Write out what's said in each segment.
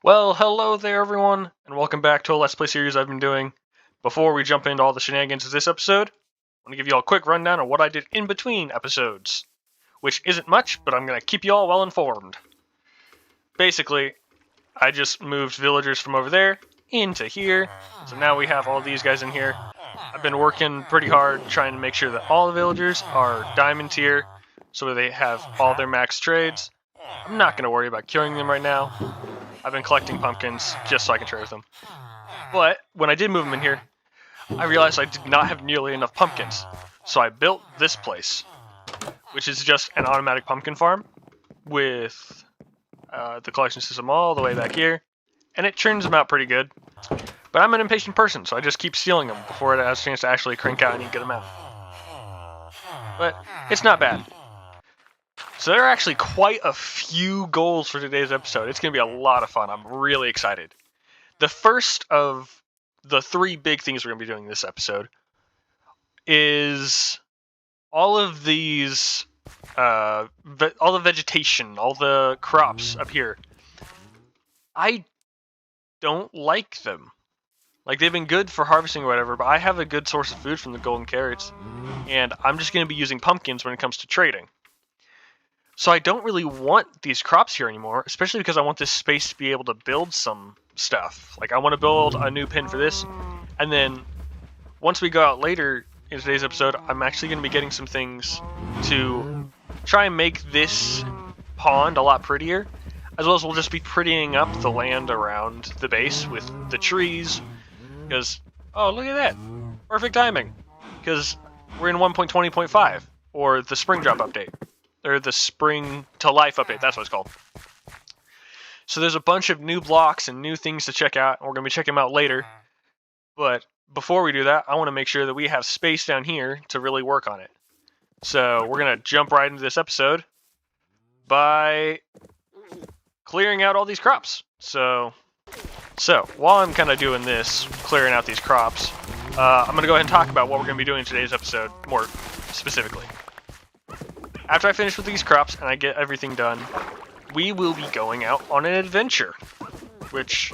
Well, hello there everyone, and welcome back to a Let's Play series I've been doing. Before we jump into all the shenanigans of this episode, I want to give you all a quick rundown of what I did in between episodes. Which isn't much, but I'm going to keep you all well informed. Basically, I just moved villagers from over there into here, so now we have all these guys in here. I've been working pretty hard trying to make sure that all the villagers are diamond tier, so they have all their max trades. I'm not going to worry about killing them right now. I've been collecting pumpkins just so I can trade with them. But when I did move them in here, I realized I did not have nearly enough pumpkins. So I built this place, which is just an automatic pumpkin farm with the collection system all the way back here. And it turns them out pretty good. But I'm an impatient person, so I just keep stealing them before it has a chance to actually crank out and get them out. But it's not bad. So there are actually quite a few goals for today's episode. It's going to be a lot of fun. I'm really excited. The first of the three big things we're going to be doing this episode is all of these, all the vegetation, all the crops up here. I don't like them. Like, they've been good for harvesting or whatever, but I have a good source of food from the golden carrots, and I'm just going to be using pumpkins when it comes to trading. So I don't really want these crops here anymore, especially because I want this space to be able to build some stuff. Like, I want to build a new pen for this, and then once we go out later in today's episode, I'm actually going to be getting some things to try and make this pond a lot prettier, as well as we'll just be prettying up the land around the base with the trees, because, oh, look at that, perfect timing, because we're in 1.20.5, or the spring drop update. Or the Spring to Life update, that's what it's called. So there's a bunch of new blocks and new things to check out, and we're going to be checking them out later. But before we do that, I want to make sure that we have space down here to really work on it. So we're going to jump right into this episode by clearing out all these crops. So while I'm kind of doing this, clearing out these crops, I'm going to go ahead and talk about what we're going to be doing in today's episode more specifically. After I finish with these crops and I get everything done, we will be going out on an adventure, which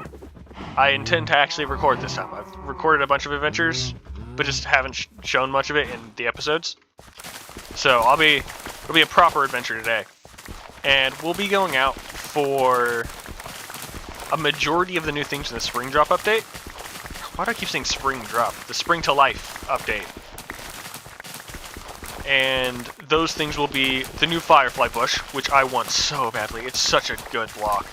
I intend to actually record this time. I've recorded a bunch of adventures, but just haven't shown much of it in the episodes. So it'll be a proper adventure today. And we'll be going out for a majority of the new things in the Spring Drop update. Why do I keep saying Spring Drop? The Spring to Life update. And those things will be the new Firefly Bush, which I want so badly. It's such a good block.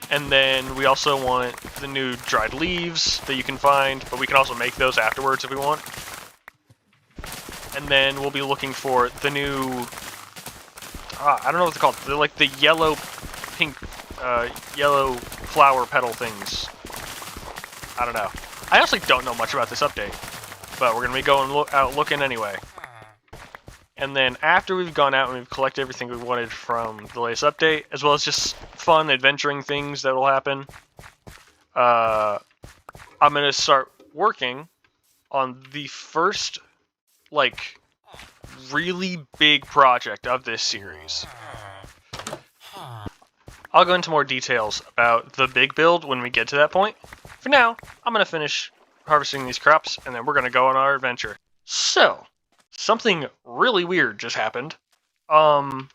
And then we also want the new dried leaves that you can find, but we can also make those afterwards if we want. And then we'll be looking for the new, I don't know what they're called. They're like the yellow flower petal things. I don't know. I honestly don't know much about this update. But we're going to be going out looking anyway. And then after we've gone out and we've collected everything we wanted from the latest update, as well as just fun adventuring things that will happen, I'm going to start working on the first, like, really big project of this series. I'll go into more details about the big build when we get to that point. For now, I'm going to finish harvesting these crops, and then we're going to go on our adventure. So, something really weird just happened. My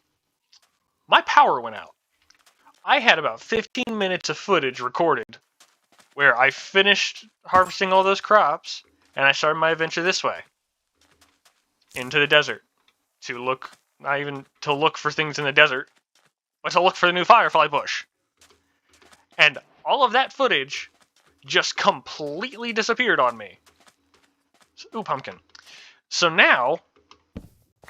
power went out. I had about 15 minutes of footage recorded where I finished harvesting all those crops, and I started my adventure this way. Into the desert. To look, not even to look for things in the desert, but to look for the new Firefly Bush. And all of that footage just completely disappeared on me. Ooh, pumpkin. So now,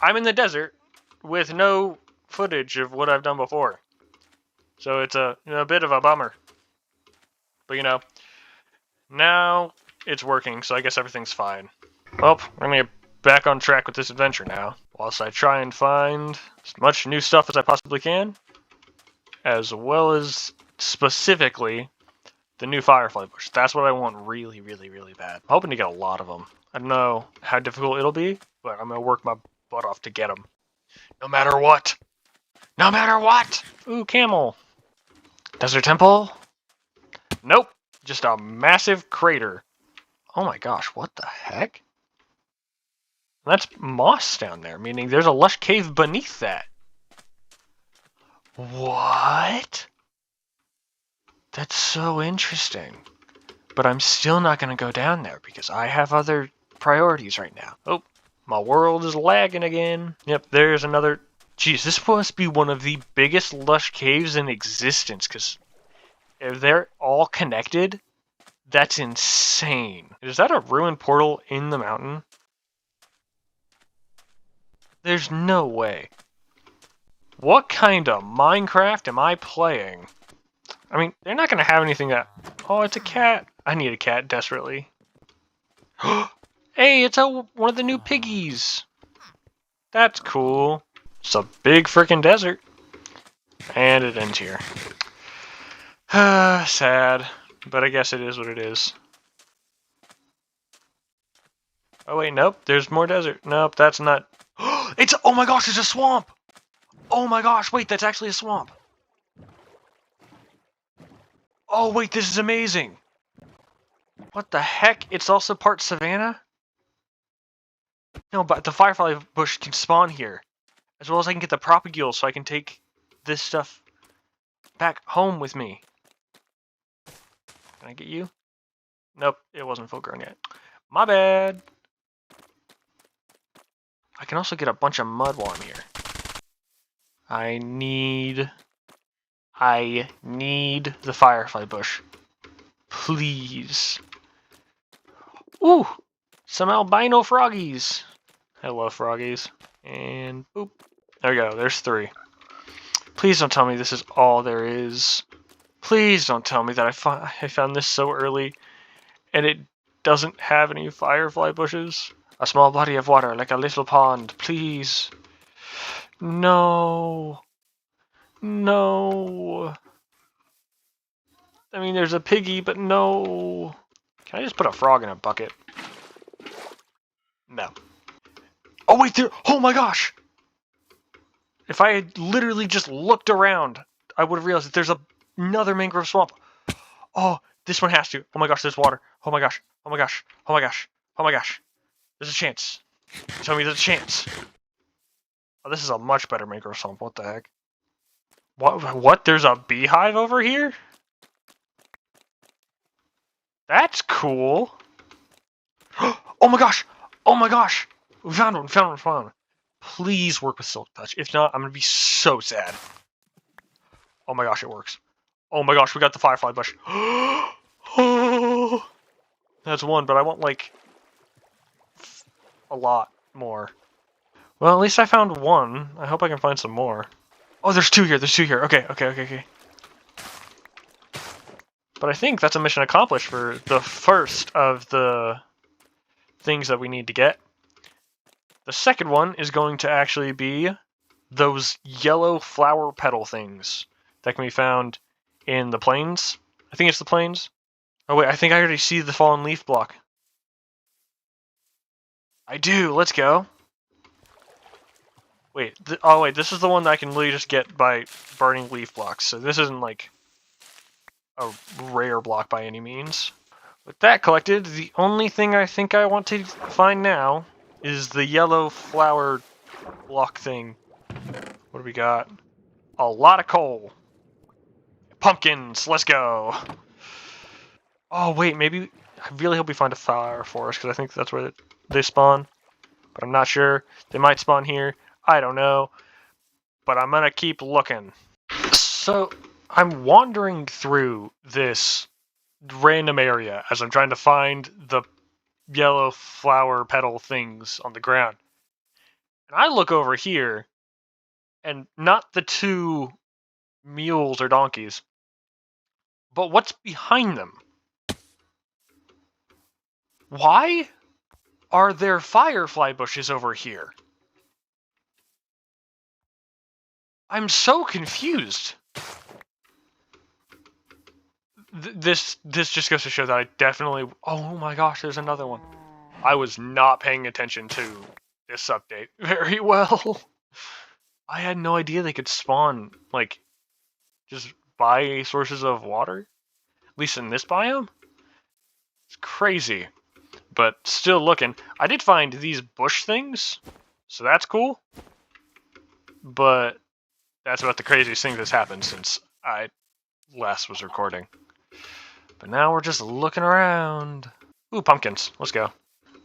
I'm in the desert with no footage of what I've done before. So it's a bit of a bummer. But now it's working, so I guess everything's fine. Well, we're gonna get back on track with this adventure now, whilst I try and find as much new stuff as I possibly can, as well as specifically the new Firefly Bush. That's what I want really, really, really bad. I'm hoping to get a lot of them. I don't know how difficult it'll be, but I'm going to work my butt off to get them. No matter what. No matter what! Ooh, camel. Desert temple? Nope. Just a massive crater. Oh my gosh, what the heck? That's moss down there, meaning there's a lush cave beneath that. What? That's so interesting. But I'm still not going to go down there because I have other priorities right now. Oh, my world is lagging again. Yep, there's another... Geez, this must be one of the biggest lush caves in existence, because if they're all connected, that's insane. Is that a ruined portal in the mountain? There's no way. What kind of Minecraft am I playing? I mean, they're not going to have anything that... Oh, it's a cat. I need a cat desperately. Hey, it's one of the new piggies. That's cool. It's a big freaking desert. And it ends here. Sad. But I guess it is what it is. Oh wait, nope. There's more desert. Nope, that's not... It's... Oh my gosh, it's a swamp! Oh my gosh, wait, that's actually a swamp. Oh wait, this is amazing. What the heck? It's also part savanna? No, but the firefly bush can spawn here. As well as I can get the propagule so I can take this stuff back home with me. Can I get you? Nope, it wasn't full grown yet. My bad. I can also get a bunch of mud while I'm here. I need the firefly bush. Please. Ooh! Some albino froggies. I love froggies. And boop. There we go, there's 3. Please don't tell me this is all there is. Please don't tell me that I found this so early and it doesn't have any firefly bushes. A small body of water, like a little pond. Please. No. No. I mean, there's a piggy, but no. Can I just put a frog in a bucket? No. Oh, wait, there... Oh, my gosh! If I had literally just looked around, I would have realized that there's another mangrove swamp. Oh, this one has to. Oh, my gosh, there's water. Oh, my gosh. Oh, my gosh. Oh, my gosh. Oh, my gosh. There's a chance. Tell me there's a chance. Oh, this is a much better mangrove swamp. What the heck? What? There's a beehive over here? That's cool. Oh my gosh! Oh my gosh! We found one, found one, found one. Please work with Silk Touch. If not, I'm gonna be so sad. Oh my gosh, it works. Oh my gosh, we got the firefly bush. Oh, that's one, but I want like a lot more. Well, at least I found one. I hope I can find some more. Oh, there's 2 here. There's 2 here. Okay. But I think that's a mission accomplished for the first of the things that we need to get. The second one is going to actually be those yellow flower petal things that can be found in the plains. I think it's the plains. Oh wait, I think I already see the fallen leaf block. I do, let's go. Wait, oh wait, this is the one that I can literally just get by burning leaf blocks, so this isn't like a rare block by any means. With that collected, the only thing I think I want to find now is the yellow flower block thing. What do we got? A lot of coal. Pumpkins, let's go. Oh wait, maybe, I really hope we find a fire forest, because I think that's where they spawn. But I'm not sure. They might spawn here. I don't know. But I'm gonna keep looking. So, I'm wandering through this random area as I'm trying to find the yellow flower petal things on the ground. And I look over here, and not the 2 mules or donkeys, but what's behind them? Why are there firefly bushes over here? I'm so confused. This just goes to show that I definitely... Oh my gosh, there's another one. I was not paying attention to this update very well. I had no idea they could spawn, like, just my sources of water, at least in this biome. It's crazy, but still looking. I did find these bush things, so that's cool. But that's about the craziest thing that's happened since I last was recording. But now we're just looking around. Ooh, pumpkins. Let's go.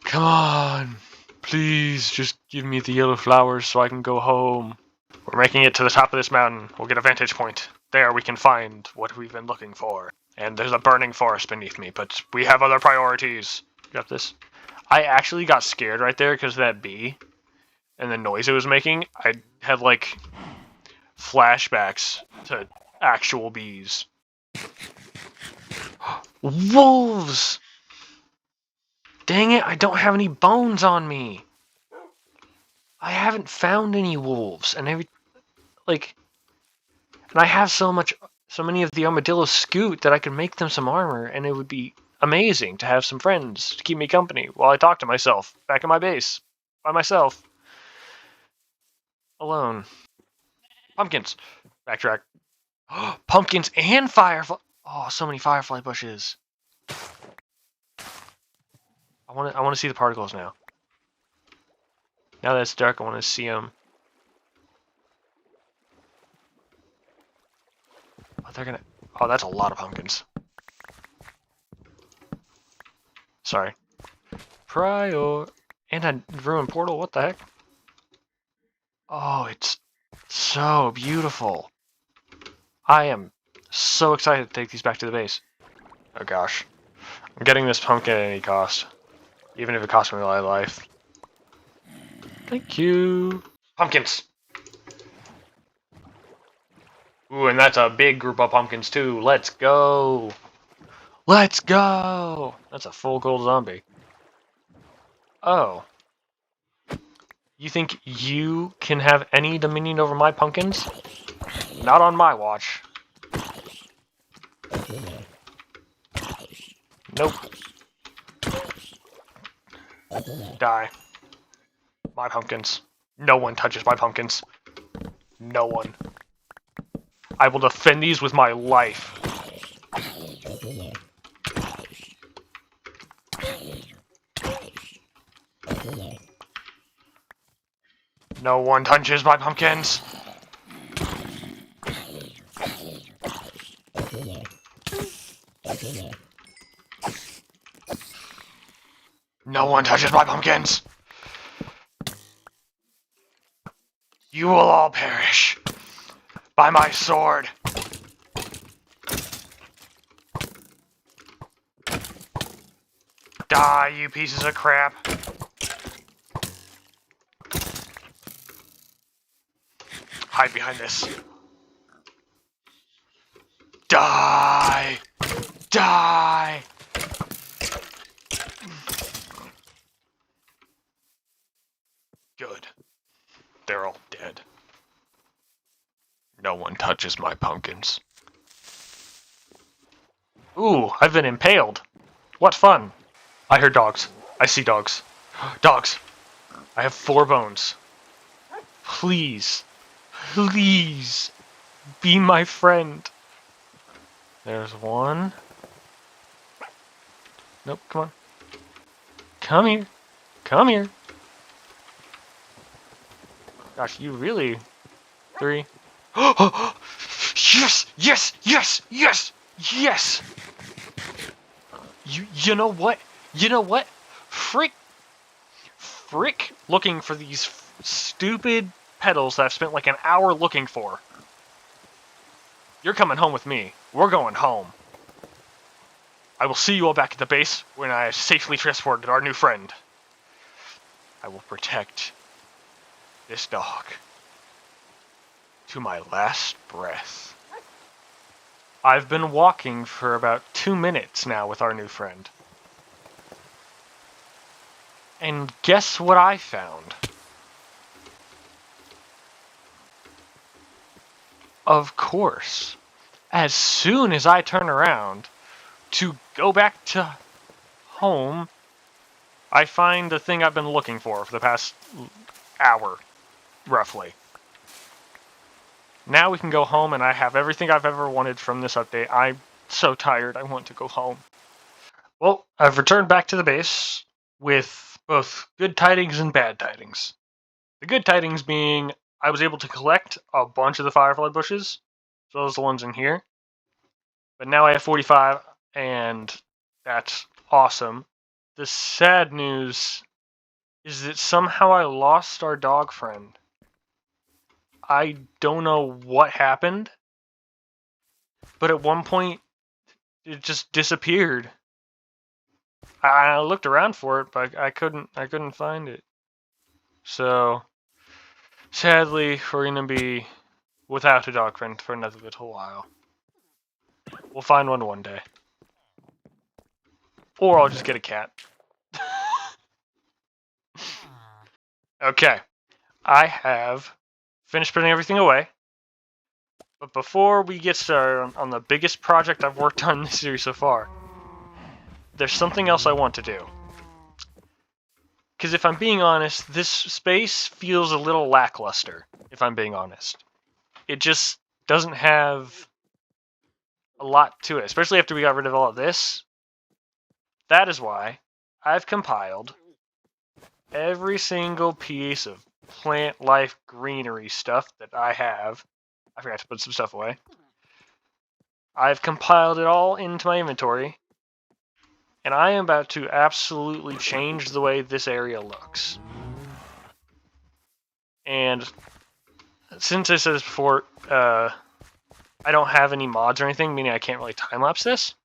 Come on. Please, just give me the yellow flowers so I can go home. We're making it to the top of this mountain. We'll get a vantage point. There we can find what we've been looking for. And there's a burning forest beneath me, but we have other priorities. Got this? I actually got scared right there because of that bee and the noise it was making. I had, like, flashbacks to actual bees. Wolves! Dang it, I don't have any bones on me. I haven't found any wolves, and and I have so many of the armadillo scoot that I could make them some armor, and it would be amazing to have some friends to keep me company while I talk to myself back in my base by myself, alone. Pumpkins. Backtrack. Pumpkins and firefly. Oh, so many firefly bushes. I want to see the particles now. Now that it's dark, I want to see them. Oh, they're gonna. Oh, that's a lot of pumpkins. Sorry. And a ruined portal. What the heck? Oh, it's so beautiful. I am so excited to take these back to the base. Oh gosh. I'm getting this pumpkin at any cost. Even if it costs me a lot of life. Thank you. Pumpkins. Ooh, and that's a big group of pumpkins too. Let's go. Let's go. That's a full gold zombie. Oh. You think you can have any dominion over my pumpkins? Not on my watch. Nope. Die. My pumpkins. No one touches my pumpkins. No one. I will defend these with my life. No one touches my pumpkins. No one touches my pumpkins. You will all perish by my sword. Die, you pieces of crap. Hide behind this. Die! Die! Good. They're all dead. No one touches my pumpkins. Ooh, I've been impaled. What fun. I hear dogs. I see dogs. Dogs! I have 4 bones. Please. Please. Be my friend. There's one. Nope, come on. Come here. Come here. Gosh, you really... 3. Yes! Yes! Yes! Yes! Yes! You know what? You know what? Frick looking for these stupid petals that I've spent like an hour looking for. You're coming home with me. We're going home. I will see you all back at the base when I have safely transported our new friend. I will protect this dog to my last breath. I've been walking for about 2 minutes now with our new friend. And guess what I found? Of course, as soon as I turn around to go back to home, I find the thing I've been looking for the past hour, roughly. Now we can go home, and I have everything I've ever wanted from this update. I'm so tired, I want to go home. Well, I've returned back to the base with both good tidings and bad tidings. The good tidings being I was able to collect a bunch of the firefly bushes, as well as the ones in here. But now I have 45, and that's awesome. The sad news is that somehow I lost our dog friend. I don't know what happened, but at one point it just disappeared. I looked around for it, but I couldn't find it. So sadly, we're gonna be without a dog friend for another little while. We'll find one day. Or I'll just get a cat. Okay. I have finished putting everything away. But before we get started on the biggest project I've worked on in this series so far, there's something else I want to do. Because if I'm being honest, this space feels a little lackluster, if I'm being honest. It just doesn't have a lot to it, especially after we got rid of all of this. That is why I've compiled every single piece of plant life greenery stuff that I have. I forgot to put some stuff away. I've compiled it all into my inventory, and I am about to absolutely change the way this area looks. And since I said this before, I don't have any mods or anything, meaning I can't really time-lapse this.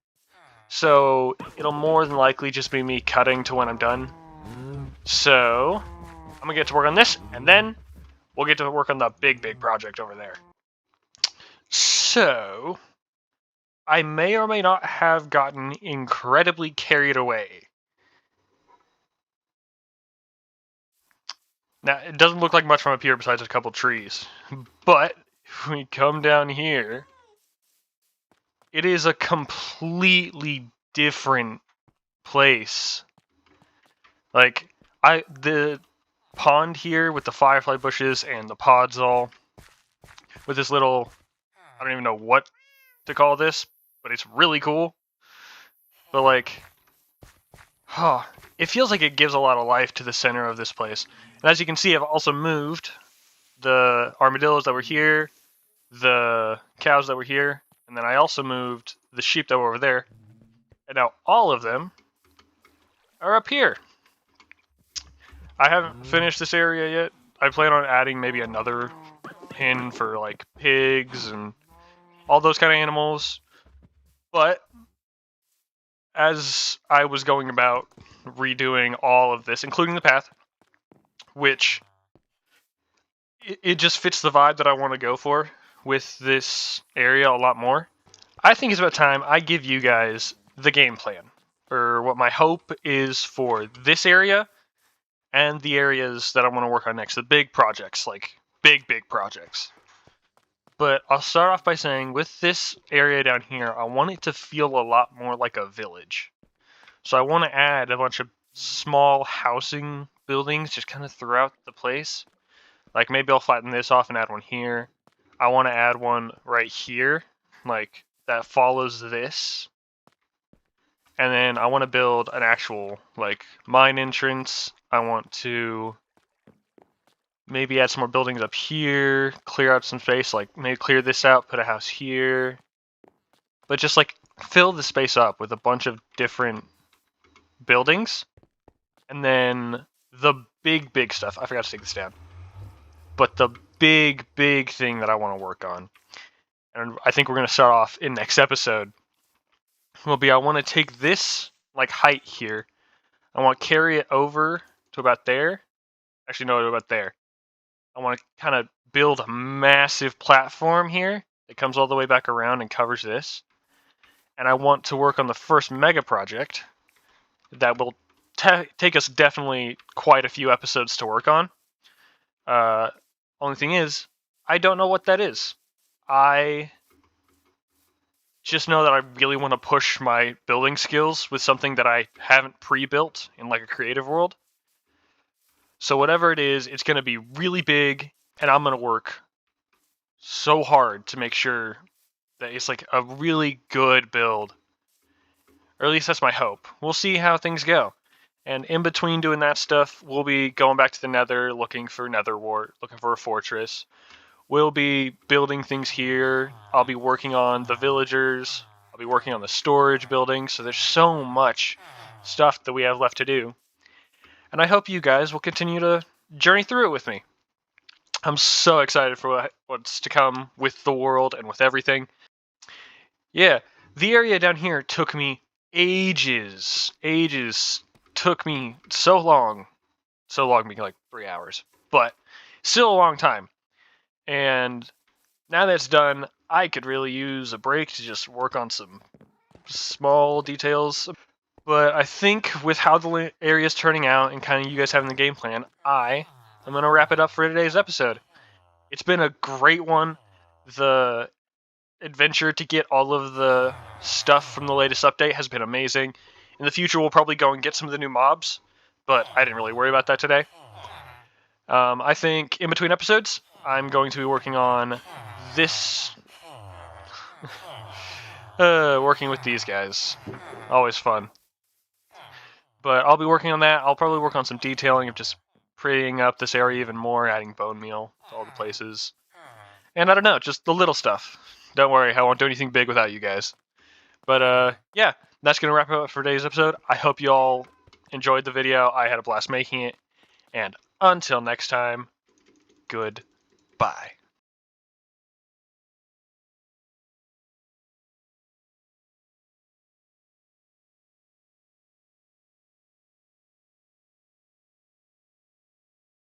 So it'll more than likely just be me cutting to when I'm done. So I'm gonna get to work on this, and then we'll get to work on the big project over there. So I may or may not have gotten incredibly carried away. Now, it doesn't look like much from up here besides a couple trees. But if we come down here, it is a completely different place. Like, the pond here with the firefly bushes and the pods all, with this little, I don't even know what to call this, but it's really cool. But like, it feels like it gives a lot of life to the center of this place. And as you can see, I've also moved the armadillos that were here, the cows that were here, and then I also moved the sheep that were over there. And now all of them are up here. I haven't finished this area yet. I plan on adding maybe another pen for like pigs and all those kind of animals. But as I was going about redoing all of this, including the path, which it just fits the vibe that I want to go for with this area a lot more, I think it's about time I give you guys the game plan, or what my hope is for this area and the areas that I want to work on next, the big projects, like big projects. But I'll start off by saying, with this area down here, I want it to feel a lot more like a village. So I want to add a bunch of small housing buildings just kind of throughout the place. Like, maybe I'll flatten this off and add one here. I want to add one right here, like, that follows this. And then I want to build an actual, like, mine entrance. I want to maybe add some more buildings up here, clear out some space, like maybe clear this out, put a house here. But just like fill the space up with a bunch of different buildings. And then the big stuff, I forgot to take this down. But the big thing that I want to work on, and I think we're going to start off in next episode, will be I want to take this like height here. I want to carry it over to about there. Actually, no, to about there. I want to kind of build a massive platform here that comes all the way back around and covers this. And I want to work on the first mega project that will take us definitely quite a few episodes to work on. Only thing is, I don't know what that is. I just know that I really want to push my building skills with something that I haven't pre-built in like a creative world. So whatever it is, it's going to be really big, and I'm going to work so hard to make sure that it's like a really good build. Or at least that's my hope. We'll see how things go. And in between doing that stuff, we'll be going back to the Nether, looking for Nether Wart, looking for a fortress. We'll be building things here. I'll be working on the villagers. I'll be working on the storage building. So there's so much stuff that we have left to do. And I hope you guys will continue to journey through it with me. I'm so excited for what's to come with the world and with everything. Yeah, the area down here took me ages. Took me so long being like 3 hours, but still a long time. And now that it's done, I could really use a break to just work on some small details. But I think with how the area is turning out and kind of you guys having the game plan, I'm going to wrap it up for today's episode. It's been a great one. The adventure to get all of the stuff from the latest update has been amazing. In the future, we'll probably go and get some of the new mobs, but I didn't really worry about that today. I think in between episodes, I'm going to be working on this. Working with these guys. Always fun. But I'll be working on that. I'll probably work on some detailing of just prettying up this area even more, adding bone meal to all the places. And I don't know, just the little stuff. Don't worry, I won't do anything big without you guys. But yeah, that's going to wrap it up for today's episode. I hope you all enjoyed the video. I had a blast making it. And until next time, goodbye.